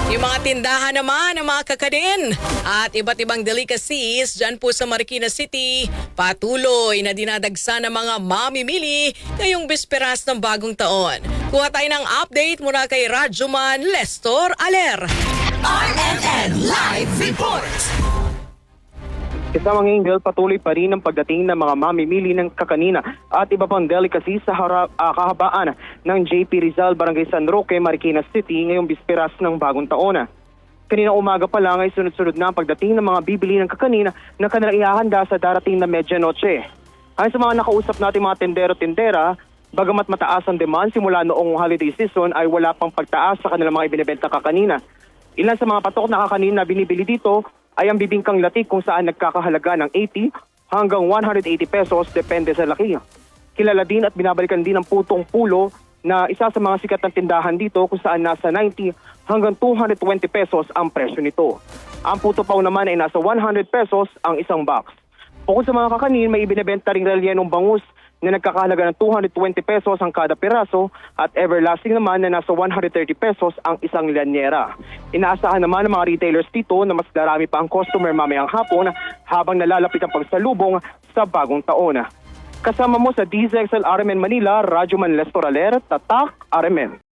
Yung mga tindahan naman ng mga kakanin at iba't ibang delicacies dyan po sa Marikina City, patuloy na dinadagsa ng mga mamimili ngayong bisperas ng bagong taon. Kuha tayo ng update mula kay Radyoman Lestor Aler. RMN Live Report! Kasamang Angel, patuloy pa rin ang pagdating ng mga mamimili ng kakanina at iba pang delicacy sa kahabaan ng JP Rizal, Barangay San Roque, Marikina City ngayong bisperas ng bagong taon. Kanina umaga pa lang ay sunod-sunod na ang pagdating ng mga bibili ng kakanina na kanilang ihahanda sa darating na medianoche. Ayon sa mga nakausap natin mga tendero-tendera, bagamat mataas ang demand simula noong holiday season ay wala pang pagtaas sa kanilang mga ibinibenta kakanina. Ilan sa mga patok na kakanina na binibili dito ay ang bibingkang latik kung saan nagkakahalaga ng 80 hanggang 180 pesos depende sa laki. Kilala din at binabalikan din ang putong pulo na isa sa mga sikat ng tindahan dito kung saan nasa 90 hanggang 220 pesos ang presyo nito. Ang puto paw naman ay nasa 100 pesos ang isang box. Bukod sa mga kakanin, may ibinebenta ring relyenong bangus na nagkakahalaga ng 220 pesos ang kada piraso at everlasting naman na nasa 130 pesos ang isang lanyera. Inaasahan naman ng mga retailers dito na mas darami pa ang customer mamayang hapon habang nalalapit ang pagsalubong sa bagong taon. Kasama mo sa DZXL RMN Manila, Radyoman Lestor Aler, Tatak RMN.